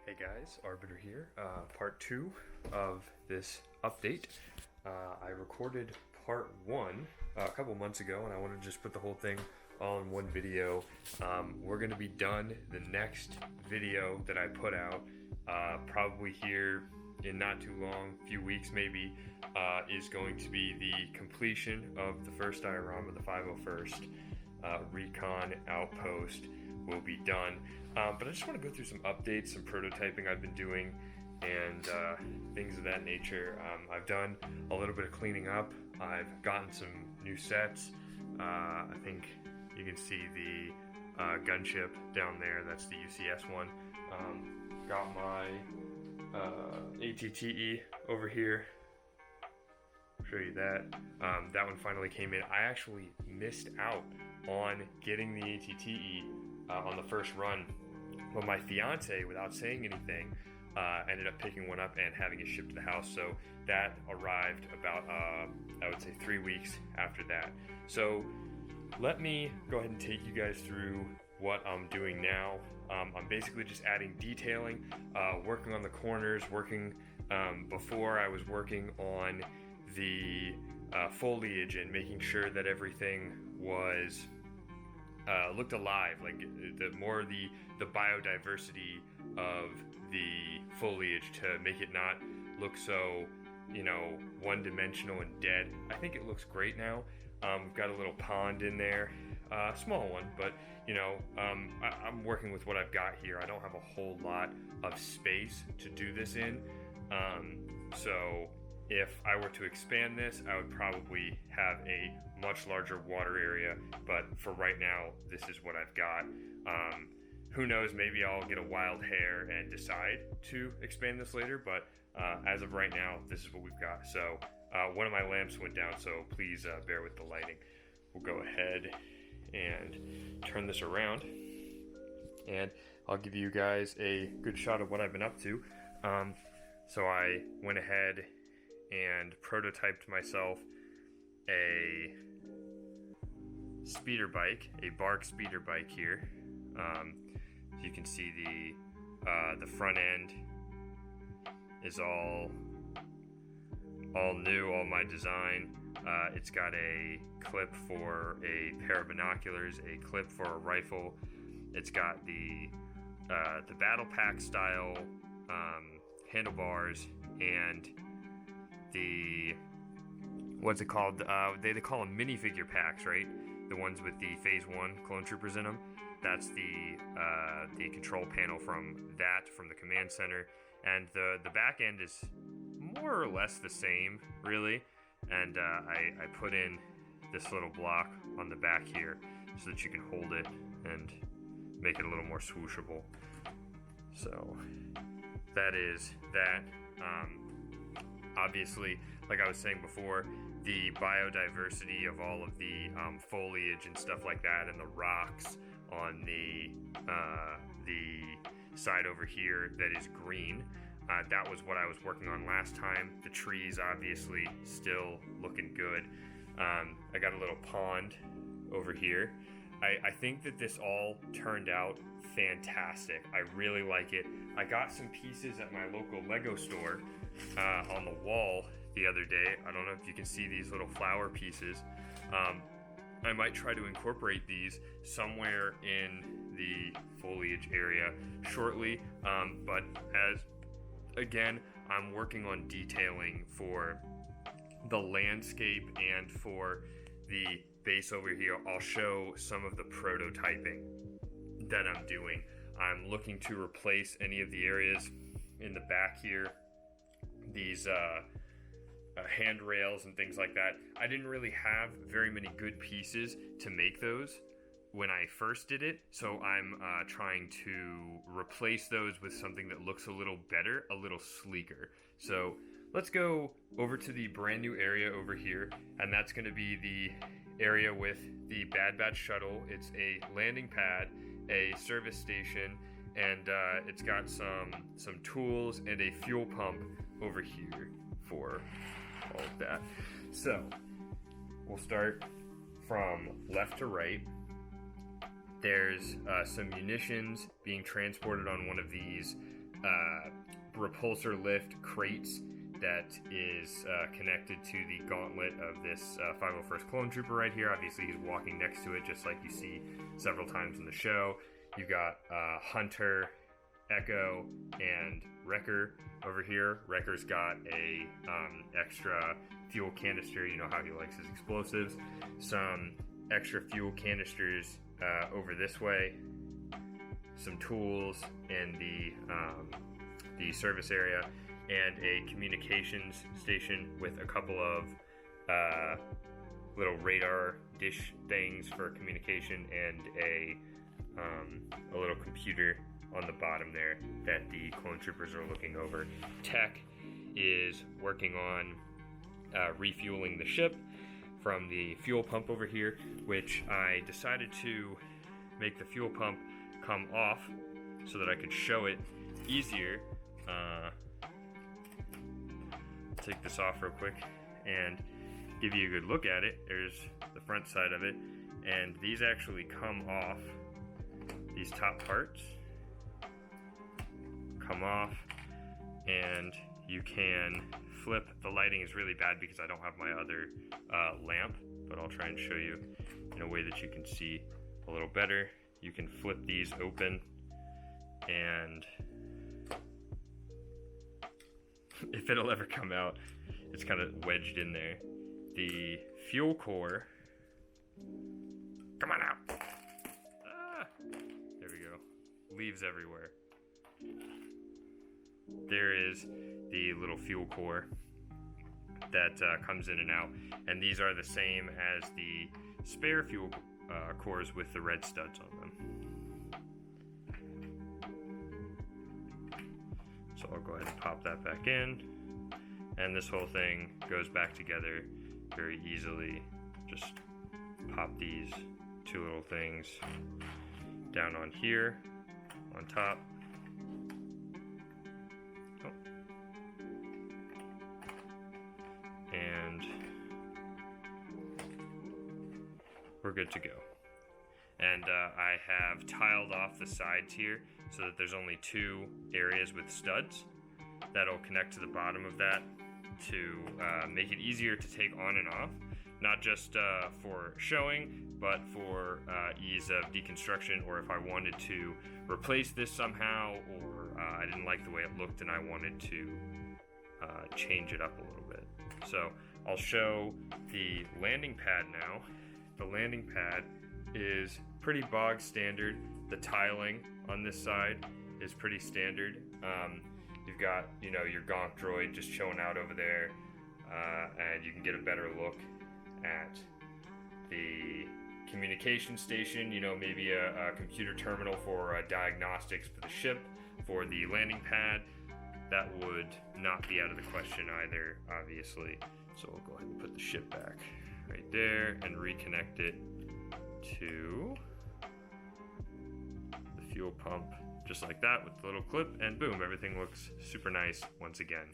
Hey guys, Arbiter here, part 2 of this update. I recorded part 1 a couple months ago and I wanted to just put the whole thing all in one video. We're going to be done. The next video that I put out, probably here in not too long, few weeks maybe, is going to be the completion of the first diorama, the 501st Recon Outpost will be done. But I just want to go through some updates, some prototyping I've been doing, and things of that nature. I've done a little bit of cleaning up. I've gotten some new sets. I think you can see the gunship down there. That's the UCS one. Got my ATTE over here. I'll show you that. That one finally came in. I actually missed out on getting the ATTE on the first run, but my fiance, without saying anything, ended up picking one up and having it shipped to the house. So that arrived about I would say 3 weeks after that. So let me go ahead and take you guys through what I'm doing now. I'm basically just adding detailing, working on the corners, before I was working on the foliage and making sure that everything was looked alive, like the biodiversity of the foliage, to make it not look so, one-dimensional and dead. I think it looks great now. We've got a little pond in there, small one, but I'm working with what I've got here. I don't have a whole lot of space to do this in, so if I were to expand this, I would probably have a much larger water area, but for right now, this is what I've got. Who knows, maybe I'll get a wild hair and decide to expand this later, but as of right now, this is what we've got. So one of my lamps went down, so please bear with the lighting. We'll go ahead and turn this around, and I'll give you guys a good shot of what I've been up to. So I went ahead and prototyped myself a speeder bike, a BARC speeder bike here. So you can see the front end is all new, all my design. It's got a clip for a pair of binoculars, a clip for a rifle. It's got the battle pack style handlebars and the, what's it called? They call them minifigure packs, right? The ones with the Phase 1 clone troopers in them. That's the control panel from the command center. And the back end is more or less the same, really. And I put in this little block on the back here so that you can hold it and make it a little more swooshable. So that is that. Obviously, like I was saying before, the biodiversity of all of the foliage and stuff like that, and the rocks on the side over here that is green, that was what I was working on last time. The trees obviously still looking good. I got a little pond over here. I think that this all turned out fantastic. I really like it. I got some pieces at my local Lego store on the wall the other day. I don't know if you can see these little flower pieces. I might try to incorporate these somewhere in the foliage area shortly. But again, I'm working on detailing for the landscape and for the base over here. I'll show some of the prototyping that I'm doing. I'm looking to replace any of the areas in the back here, these handrails and things like that. I didn't really have very many good pieces to make those when I first did it, so I'm trying to replace those with something that looks a little better, a little sleeker. So let's go over to the brand new area over here, and that's going to be the area with the Bad Batch shuttle. It's a landing pad, a service station, and it's got some tools and a fuel pump over here for all of that. So we'll start from left to right. There's some munitions being transported on one of these repulsor lift crates that is connected to the gauntlet of this 501st clone trooper right here. Obviously he's walking next to it, just like you see several times in the show. You've got Hunter, Echo, and Wrecker over here. Wrecker's got a extra fuel canister, you know how he likes his explosives. Some extra fuel canisters over this way. Some tools in the service area, and a communications station with a couple of little radar dish things for communication, and a little computer on the bottom there that the clone troopers are looking over. Tech is working on refueling the ship from the fuel pump over here, which I decided to make the fuel pump come off so that I could show it easier. Take this off real quick and give you a good look at it. There's the front side of it, and these actually come off. These top parts come off, and you can flip. The lighting is really bad because I don't have my other lamp, but I'll try and show you in a way that you can see a little better. You can flip these open, and if it'll ever come out, it's kind of wedged in there. The fuel core, come on out. There we go. Leaves everywhere. There is the little fuel core that comes in and out, and these are the same as the spare fuel cores with the red studs on them. So I'll go ahead and pop that back in, and this whole thing goes back together very easily. Just pop these two little things down on here, on top. Oh. And we're good to go. And I have tiled off the sides here so that there's only two areas with studs that'll connect to the bottom of that to make it easier to take on and off, not just for showing, but for ease of deconstruction, or if I wanted to replace this somehow, or I didn't like the way it looked and I wanted to change it up a little bit. So I'll show the landing pad now. The landing pad is pretty bog standard. The tiling on this side is pretty standard. You've got, you know, your gonk droid just chilling out over there, and you can get a better look at the communication station, you know, maybe a computer terminal for diagnostics for the ship. For the landing pad, that would not be out of the question either, obviously. So we'll go ahead and put the ship back right there and reconnect it to the fuel pump, just like that, with the little clip, and boom, everything looks super nice once again.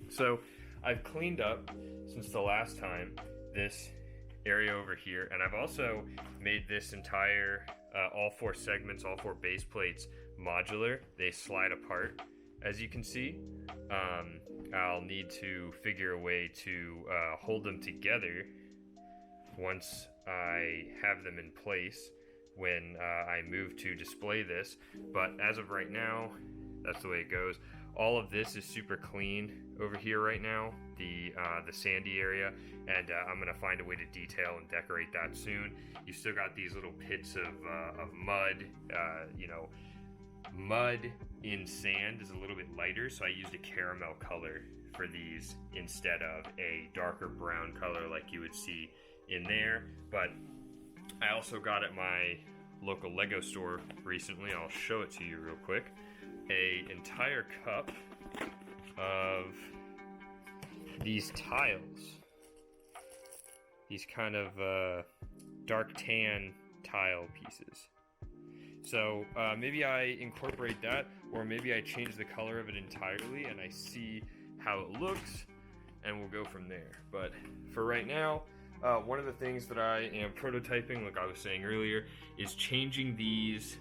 So I've cleaned up since the last time this area over here, and I've also made this entire all four segments, all four base plates modular. They slide apart, as you can see. I'll need to figure a way to hold them together once I have them in place when I move to display this. But as of right now, that's the way it goes. All of this is super clean over here right now, the sandy area, and I'm gonna find a way to detail and decorate that soon. You still got these little pits of mud. You know, mud in sand is a little bit lighter, so I used a caramel color for these instead of a darker brown color like you would see in there. But I also got at my local Lego store recently, I'll show it to you real quick, a entire cup of these tiles, these kind of dark tan tile pieces. So maybe I incorporate that, or maybe I change the color of it entirely and I see how it looks, and we'll go from there. But for right now, one of the things that I am prototyping, like I was saying earlier, is changing these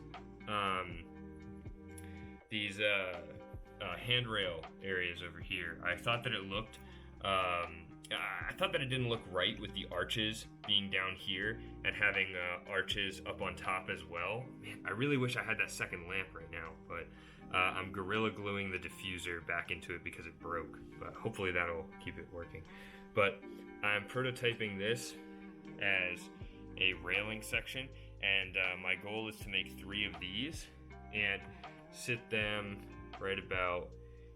handrail areas over here. I thought that it looked, I thought that it didn't look right with the arches being down here and having arches up on top as well. Man, I really wish I had that second lamp right now, but I'm Gorilla Gluing the diffuser back into it because it broke, but hopefully that'll keep it working. But I'm prototyping this as a railing section, and my goal is to make 3 of these and sit them right about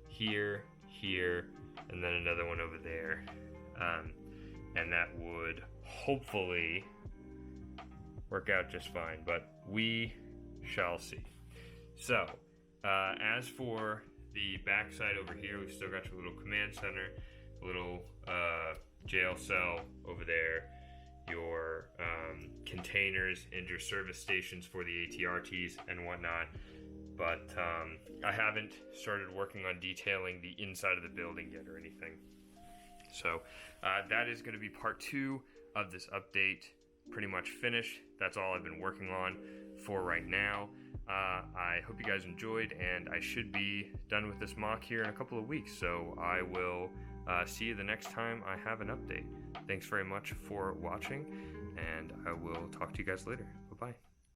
here, here, and then another one over there. And that would hopefully work out just fine, but we shall see. So, as for the backside over here, we've still got your little command center, little jail cell over there, your containers and your service stations for the ATRTs and whatnot. But I haven't started working on detailing the inside of the building yet or anything. So that is going to be part 2 of this update. Pretty much finished. That's all I've been working on for right now. I hope you guys enjoyed, and I should be done with this MOC here in a couple of weeks. So I will see you the next time I have an update. Thanks very much for watching, and I will talk to you guys later. Bye-bye.